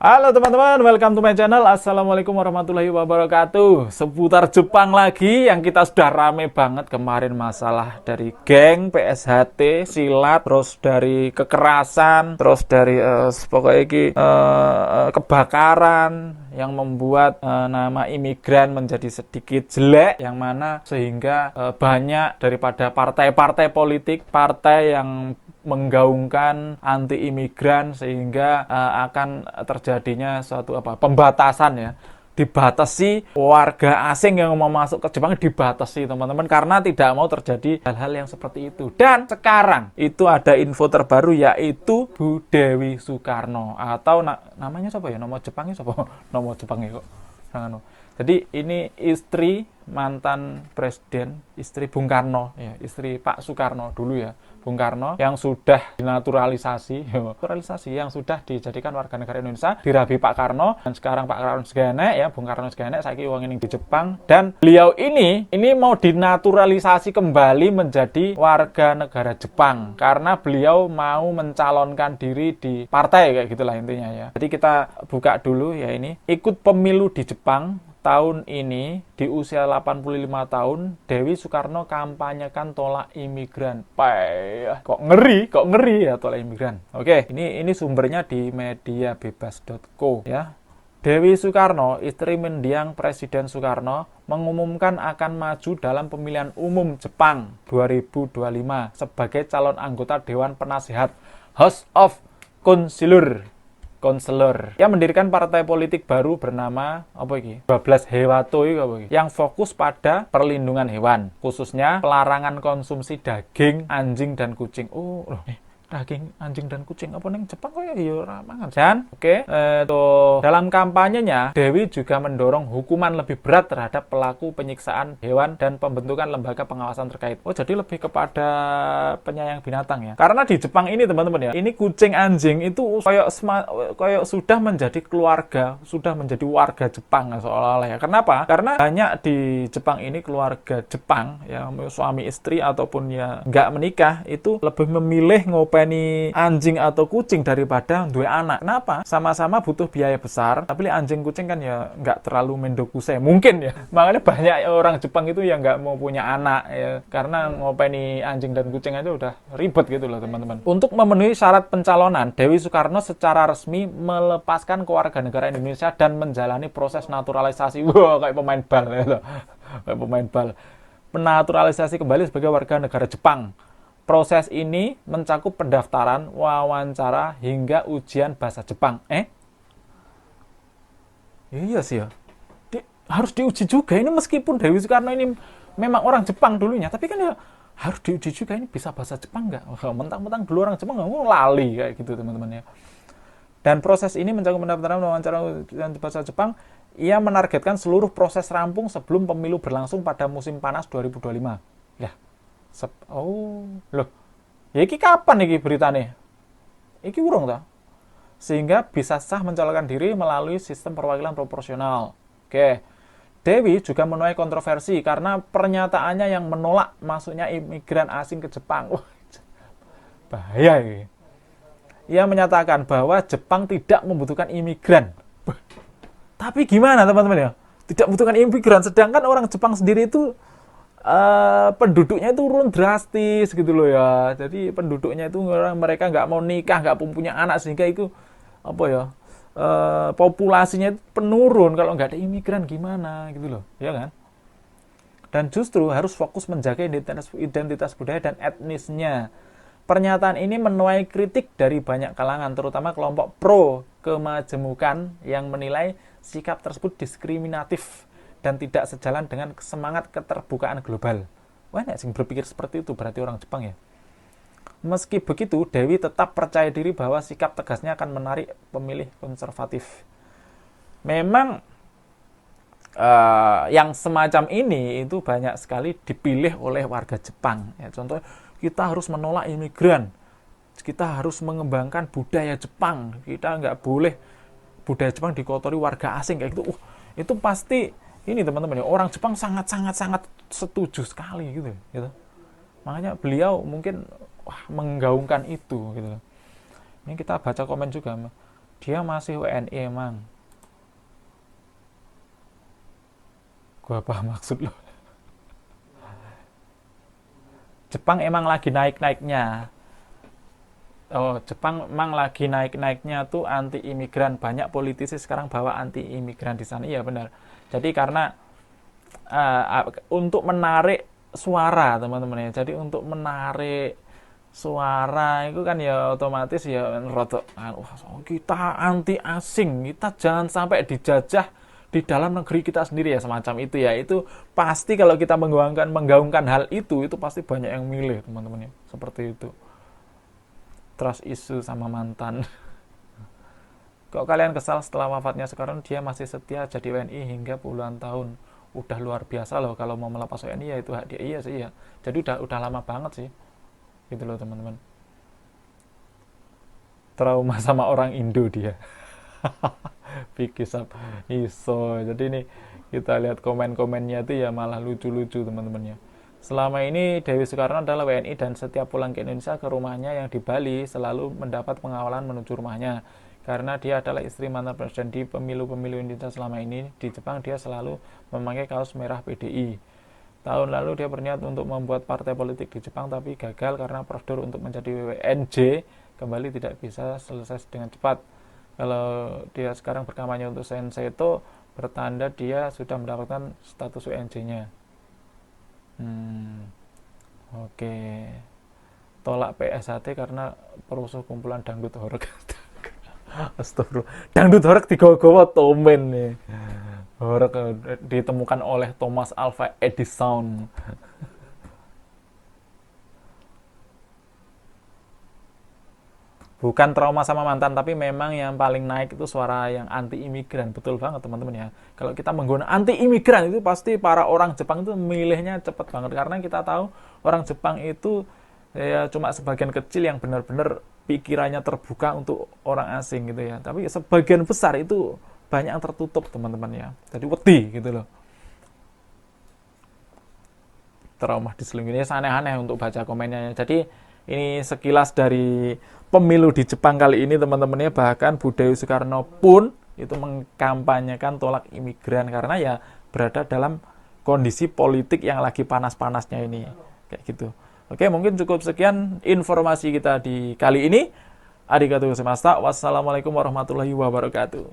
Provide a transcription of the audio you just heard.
Halo teman-teman, welcome to my channel. Assalamualaikum warahmatullahi wabarakatuh. Seputar Jepang lagi yang kita sudah rame banget kemarin, masalah dari geng, PSHT, silat, terus dari kekerasan, terus dari pokoknya kebakaran yang membuat nama imigran menjadi sedikit jelek, yang mana sehingga banyak daripada partai-partai politik, partai yang menggaungkan anti imigran, sehingga akan terjadinya suatu pembatasan ya, dibatasi warga asing yang mau masuk ke Jepang, dibatasi teman-teman, karena tidak mau terjadi hal-hal yang seperti itu. Dan sekarang itu ada info terbaru, yaitu Bu Dewi Soekarno, atau namanya siapa ya, nama Jepangnya siapa? Nama Jepangnya kok jadi ini istri mantan presiden, istri Bung Karno ya, istri Pak Soekarno dulu ya, Bung Karno, yang sudah dinaturalisasi, yang sudah dijadikan warga negara Indonesia, dirabi Pak Karno, dan sekarang Pak Karno segene ya, Bung Karno segene saiki wong ini di Jepang, dan beliau ini mau dinaturalisasi kembali menjadi warga negara Jepang karena beliau mau mencalonkan diri di partai, kayak gitulah intinya ya. Jadi kita buka dulu ya, ini ikut pemilu di Jepang tahun ini di usia 85 tahun, Dewi Soekarno kampanyekan tolak imigran. Kok ngeri ya tolak imigran. Oke, ini sumbernya di mediabebas.co ya. Dewi Soekarno, istri mendiang Presiden Soekarno, mengumumkan akan maju dalam pemilihan umum Jepang 2025 sebagai calon anggota Dewan Penasehat House of Councilor. Ia mendirikan partai politik baru bernama 12 Hewato yang fokus pada perlindungan hewan, khususnya pelarangan konsumsi daging anjing dan kucing. Daging anjing dan kucing apa ning Jepang kok ya ora mangan. Dan dalam kampanyenya, Dewi juga mendorong hukuman lebih berat terhadap pelaku penyiksaan hewan dan pembentukan lembaga pengawasan terkait. Jadi lebih kepada penyayang binatang ya. Karena di Jepang ini teman-teman ya, ini kucing anjing itu kayak sudah menjadi keluarga, sudah menjadi warga Jepang seolah-olah ya. Kenapa? Karena banyak di Jepang ini keluarga Jepang ya, suami istri ataupun ya nggak menikah, itu lebih memilih ngopeni anjing atau kucing daripada dua anak. Kenapa? Sama-sama butuh biaya besar, tapi anjing kucing kan ya nggak terlalu mendokuse mungkin ya. Makanya banyak orang Jepang itu yang nggak mau punya anak ya, karena ngopeni anjing dan kucing aja udah ribet gitu loh teman-teman. Untuk memenuhi syarat pencalonan, Dewi Soekarno secara resmi melepaskan kewarganegaraan Indonesia dan menjalani proses naturalisasi. Kayak pemain bal ya. Kayak pemain bal. Penaturalisasi kembali sebagai warga negara Jepang. Proses ini mencakup pendaftaran, wawancara, hingga ujian bahasa Jepang. Iya sih ya. Harus diuji juga. Ini meskipun Dewi Soekarno ini memang orang Jepang dulunya, tapi kan ya harus diuji juga, ini bisa bahasa Jepang nggak? Mentang-mentang dulu orang Jepang nggak mau lali kayak gitu teman-teman ya. Dan proses ini mencakup pendaftaran, wawancara, dan bahasa Jepang. Ia menargetkan seluruh proses rampung sebelum pemilu berlangsung pada musim panas 2025. Ya. Ya iki kapan iki beritanya? Iki urung ta? Sehingga bisa sah mencalonkan diri melalui sistem perwakilan proporsional. Oke. Dewi juga menuai kontroversi karena pernyataannya yang menolak masuknya imigran asing ke Jepang. Bahaya ini. Ia menyatakan bahwa Jepang tidak membutuhkan imigran. Tapi gimana teman-teman ya? Tidak membutuhkan imigran, sedangkan orang Jepang sendiri itu penduduknya itu turun drastis gitu loh ya. Jadi penduduknya itu mereka nggak mau nikah, nggak punya anak, sehingga itu populasinya itu penurun. Kalau nggak ada imigran gimana gitu loh, ya kan? Dan justru harus fokus menjaga identitas budaya dan etnisnya. Pernyataan ini menuai kritik dari banyak kalangan, terutama kelompok pro kemajemukan yang menilai sikap tersebut diskriminatif dan tidak sejalan dengan semangat keterbukaan global. Nek sing berpikir seperti itu berarti orang Jepang ya. Meski begitu, Dewi tetap percaya diri bahwa sikap tegasnya akan menarik pemilih konservatif. Memang yang semacam ini itu banyak sekali dipilih oleh warga Jepang. Ya, contohnya kita harus menolak imigran, kita harus mengembangkan budaya Jepang, kita nggak boleh budaya Jepang dikotori warga asing kayak gitu. Itu pasti ini teman-teman ya, orang Jepang sangat setuju sekali gitu. Makanya beliau mungkin menggaungkan itu gitu. Ini kita baca komen juga. Dia masih WNI emang. Gua paham maksud lo. Jepang emang lagi naik-naiknya. Oh, Jepang emang lagi naik-naiknya tuh anti imigran. Banyak politisi sekarang bawa anti imigran di sana. Iya benar. Jadi karena untuk menarik suara teman-teman ya. Jadi untuk menarik suara itu kan ya otomatis ya rotok. Kita anti asing. Kita jangan sampai dijajah di dalam negeri kita sendiri ya, semacam itu ya. Itu pasti kalau kita menggaungkan hal itu pasti banyak yang milih teman-teman ya. Seperti itu. Trust isu sama mantan. Kok kalian kesal setelah wafatnya? Sekarang dia masih setia jadi WNI hingga puluhan tahun. Udah luar biasa loh kalau mau melepas WNI ya itu hak dia. Iya sih ya. Jadi udah lama banget sih. Gitu loh teman-teman. Trauma sama orang Indo dia. Pikisap iso. Jadi ini kita lihat komen-komennya itu ya malah lucu-lucu teman-teman ya. Selama ini Dewi Soekarno adalah WNI dan setiap pulang ke Indonesia ke rumahnya yang di Bali selalu mendapat pengawalan menuju rumahnya. Karena dia adalah istri mantan presiden di pemilu-pemilu Indonesia selama ini. Di Jepang dia selalu memakai kaos merah PDI. Tahun lalu dia berniat untuk membuat partai politik di Jepang tapi gagal karena prosedur untuk menjadi WNJ kembali tidak bisa selesai dengan cepat. Kalau dia sekarang berkampanye untuk Sensei itu bertanda dia sudah mendapatkan status WNJ-nya. Oke. Tolak PSHT karena perusuh kumpulan dangdut horeg. Astagfirullah. Dangdut horeg digawa-gawa Tomen nih. Horeg ditemukan oleh Thomas Alva Edison. Bukan trauma sama mantan, tapi memang yang paling naik itu suara yang anti imigran. Betul banget teman-teman ya. Kalau kita menggunakan anti imigran itu pasti para orang Jepang itu milihnya cepat banget. Karena kita tahu orang Jepang itu ya cuma sebagian kecil yang benar-benar pikirannya terbuka untuk orang asing gitu ya. Tapi sebagian besar itu banyak yang tertutup teman-teman ya. Jadi wedi gitu loh. Trauma diselingkuhin, aneh-aneh untuk baca komennya. Jadi ini sekilas dari pemilu di Jepang kali ini teman-temannya. Bahkan Bu Dewi Soekarno pun itu mengkampanyekan tolak imigran karena ya berada dalam kondisi politik yang lagi panas-panasnya ini kayak gitu. Oke, mungkin cukup sekian informasi kita di kali ini. Arigatou gozaimashita. Wassalamualaikum warahmatullahi wabarakatuh.